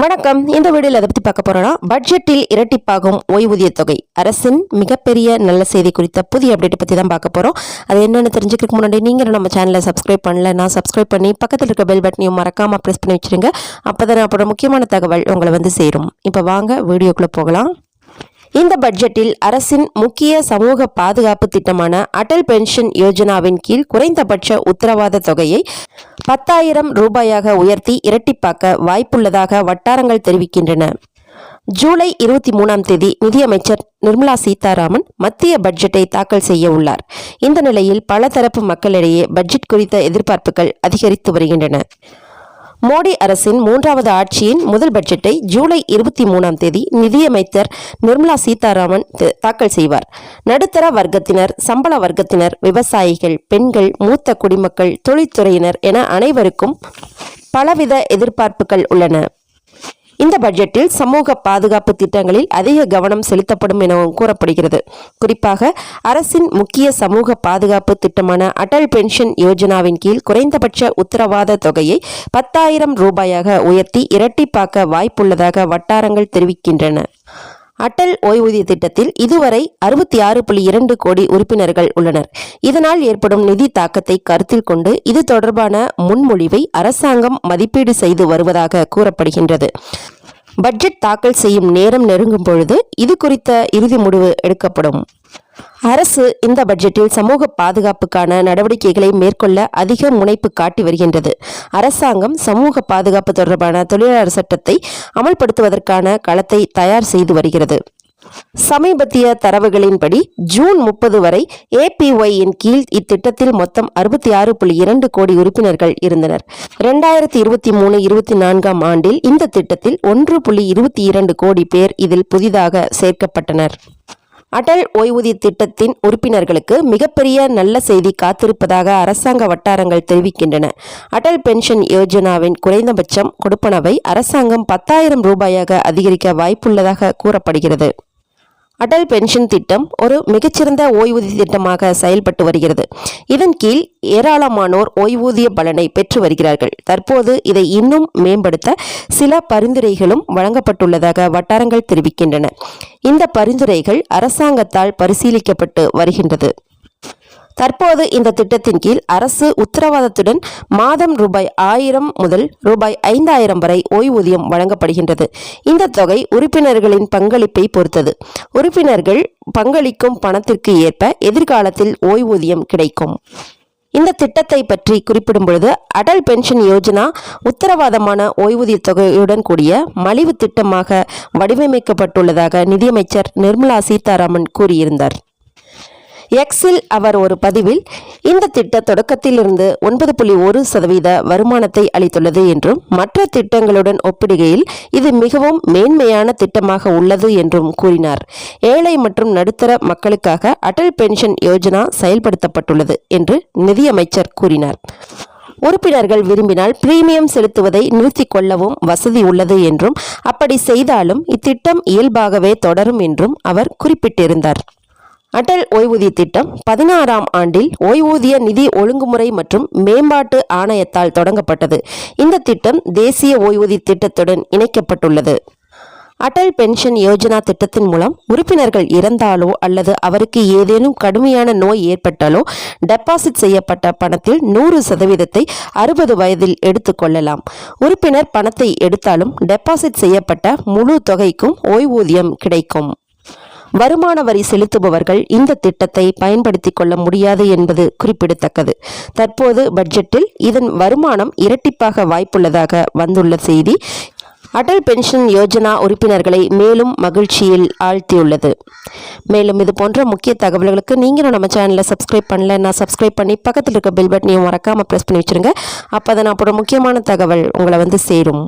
வணக்கம். இந்த வீடியோவில் அதை பற்றி பார்க்க போறோம்னா பட்ஜெட்டில் இரட்டிப்பாகும் ஓய்வூதிய தொகை அரசின் மிகப்பெரிய நல்ல செய்தி குறித்த புதிய அப்டேட் பற்றி தான் பார்க்க போறோம். அது என்னன்னு தெரிஞ்சுக்கிறதுக்கு முன்னாடி நீங்கள் நம்ம சேனலை சப்ஸ்கிரைப் பண்ணலன்னா சப்ஸ்கிரைப் பண்ணி பக்கத்தில் இருக்க பெல் பட்டனையும் மறக்காம ப்ரெஸ் பண்ணி வச்சிருங்க. அப்போதான் அப்போட முக்கியமான தகவல் உங்களை வந்து சேரும். இப்போ வாங்க வீடியோக்குள்ளே போகலாம். இந்த பட்ஜெட்டில் அரசின் முக்கிய சமூக பாதுகாப்பு திட்டமான அடல் பென்ஷன் யோஜனாவின் கீழ் குறைந்தபட்ச உத்தரவாத தொகையை 10,000 ரூபாயாக உயர்த்தி இரட்டிப்பாக்க வாய்ப்புள்ளதாக வட்டாரங்கள் தெரிவிக்கின்றன. ஜூலை 23ஆம் தேதி நிதியமைச்சர் நிர்மலா சீதாராமன் மத்திய பட்ஜெட்டை தாக்கல் செய்ய உள்ளார். இந்த நிலையில் பல தரப்பு மக்களிடையே பட்ஜெட் குறித்த எதிர்பார்ப்புகள் அதிகரித்து வருகின்றன. மோடி அரசின் 3வது ஆட்சியின் முதல் பட்ஜெட்டை ஜூலை 23ஆம் தேதி நிதியமைச்சர் நிர்மலா சீதாராமன் தாக்கல் செய்வார். நடுத்தர வர்க்கத்தினர், சம்பள வர்க்கத்தினர், விவசாயிகள், பெண்கள், மூத்த குடிமக்கள், தொழில்துறையினர் என அனைவருக்கும் பலவித எதிர்பார்ப்புகள் உள்ளன. இந்த பட்ஜெட்டில் சமூக பாதுகாப்பு திட்டங்களில் அதிக கவனம் செலுத்தப்படும் எனவும் கூறப்படுகிறது. குறிப்பாக அரசின் முக்கிய சமூக பாதுகாப்பு திட்டமான அடல் பென்ஷன் யோஜனாவின் கீழ் குறைந்தபட்ச உத்தரவாத தொகையை 10,000 ரூபாயாக உயர்த்தி இரட்டிப்பாக்க வாய்ப்புள்ளதாக வட்டாரங்கள் தெரிவிக்கின்றன. அடல் ஓய்வூதிய திட்டத்தில் இதுவரை 66.2 கோடி உறுப்பினர்கள் உள்ளனர். இதனால் ஏற்படும் நிதி தாக்கத்தை கருத்தில் கொண்டு இது தொடர்பான முன்மொழிவை அரசாங்கம் மதிப்பீடு செய்து வருவதாக கூறப்படுகின்றது. பட்ஜெட் தாக்கல் செய்யும் நேரம் நெருங்கும் பொழுது இது குறித்த இறுதி முடிவு எடுக்கப்படும். அரசு இந்த பட்ஜெட்டில் சமூக பாதுகாப்புக்கான நடவடிக்கைகளை மேற்கொள்ள அதிக முனைப்பு காட்டி வருகின்றது. அரசாங்கம் சமூக பாதுகாப்பு தொடர்பான தொழிலாளர் சட்டத்தை அமல்படுத்துவதற்கான களத்தை தயார் செய்து வருகிறது. சமீபத்திய தரவுகளின்படி ஜூன் 30 வரை APY-யின் கீழ் இத்திட்டத்தில் மொத்தம் 66.2 கோடி உறுப்பினர்கள் இருந்தனர். 2023-24ஆம் ஆண்டில் இந்த திட்டத்தில் 1.22 கோடி பேர் இதில் புதிதாக சேர்க்கப்பட்டனர். அடல் ஓய்வூதிய திட்டத்தின் உறுப்பினர்களுக்கு மிகப்பெரிய நல்ல செய்தி காத்திருப்பதாக அரசாங்க வட்டாரங்கள் தெரிவிக்கின்றன. அடல் பென்ஷன் யோஜனாவின் குறைந்தபட்சம் கொடுப்பனவை அரசாங்கம் 10,000 ரூபாயாக அதிகரிக்க வாய்ப்புள்ளதாக கூறப்படுகிறது. அடல் பென்ஷன் திட்டம் ஒரு மிகச்சிறந்த ஓய்வூதிய திட்டமாக செயல்பட்டு வருகிறது. இதன் கீழ் ஏராளமானோர் ஓய்வூதிய பலனை பெற்று வருகிறார்கள். தற்போது இதை இன்னும் மேம்படுத்த சில பரிந்துரைகளும் வழங்கப்பட்டுள்ளதாக வட்டாரங்கள் தெரிவிக்கின்றன. இந்த பரிந்துரைகள் அரசாங்கத்தால் பரிசீலிக்கப்பட்டு வருகின்றது. தற்போது இந்த திட்டத்தின் கீழ் அரசு உத்தரவாதத்துடன் மாதம் ரூபாய் 1000 முதல் ரூபாய் 5,000 வரை ஓய்வூதியம் வழங்கப்படுகின்றது. இந்த தொகை உறுப்பினர்களின் பங்களிப்பை பொறுத்தது. உறுப்பினர்கள் பங்களிக்கும் பணத்திற்கு ஏற்ப எதிர்காலத்தில் ஓய்வூதியம் கிடைக்கும். இந்த திட்டத்தை பற்றி குறிப்பிடும் பொழுது அடல் பென்ஷன் யோஜனா உத்தரவாதமான ஓய்வூதிய தொகையுடன் கூடிய மலிவு திட்டமாக வடிவமைக்கப்பட்டுள்ளதாக நிதியமைச்சர் நிர்மலா சீதாராமன் கூறியிருந்தார். எக்ஸில் அவர் ஒரு பதிவில் இந்த திட்ட தொடக்கத்திலிருந்து 9.1% வருமானத்தை அளித்துள்ளது என்றும் மற்ற திட்டங்களுடன் ஒப்பிடுகையில் இது மிகவும் மேன்மையான திட்டமாக உள்ளது என்றும் கூறினார். ஏழை மற்றும் நடுத்தர மக்களுக்காக அடல் பென்ஷன் யோஜனா செயல்படுத்தப்பட்டுள்ளது என்று நிதியமைச்சர் கூறினார். உறுப்பினர்கள் விரும்பினால் பிரீமியம் செலுத்துவதை நிறுத்திக் கொள்ளவும் வசதி உள்ளது என்றும் அப்படி செய்தாலும் இத்திட்டம் இயல்பாகவே தொடரும் என்றும் அவர் குறிப்பிட்டிருந்தார். அடல் ஓய்வூதிய திட்டம் 16ஆம் ஆண்டில் ஓய்வூதிய நிதி ஒழுங்குமுறை மற்றும் மேம்பாட்டு ஆணையத்தால் தொடங்கப்பட்டது. இந்த திட்டம் தேசிய ஓய்வூதிய திட்டத்துடன் இணைக்கப்பட்டுள்ளது. அடல் பென்ஷன் யோஜனா திட்டத்தின் மூலம் உறுப்பினர்கள் இறந்தாலோ அல்லது அவருக்கு ஏதேனும் கடுமையான நோய் ஏற்பட்டாலோ டெபாசிட் செய்யப்பட்ட பணத்தில் 100% 60 வயதில் எடுத்துக்கொள்ளலாம். உறுப்பினர் பணத்தை எடுத்தாலும் டெபாசிட் செய்யப்பட்ட முழு தொகைக்கும் ஓய்வூதியம் கிடைக்கும். வருமான வரி செலுத்துபவர்கள் இந்த திட்டத்தை பயன்படுத்திக் கொள்ள முடியாது என்பது குறிப்பிடத்தக்கது. தற்போது பட்ஜெட்டில் இதன் வருமானம் இரட்டிப்பாக வாய்ப்புள்ளதாக வந்துள்ள செய்தி அடல் பென்ஷன் யோஜனா உறுப்பினர்களை மேலும் மகிழ்ச்சியில் ஆழ்த்தியுள்ளது. மேலும் இது போன்ற முக்கிய தகவல்களுக்கு நீங்களும் நம்ம சேனலை சப்ஸ்கிரைப் பண்ணலன்னா சப்ஸ்கிரைப் பண்ணி பக்கத்தில் இருக்க பெல் பட்டனையும் மறக்காமல் ப்ரெஸ் பண்ணி வச்சுருங்க. அப்போ தான் அப்போட முக்கியமான தகவல் உங்களை வந்து சேரும்.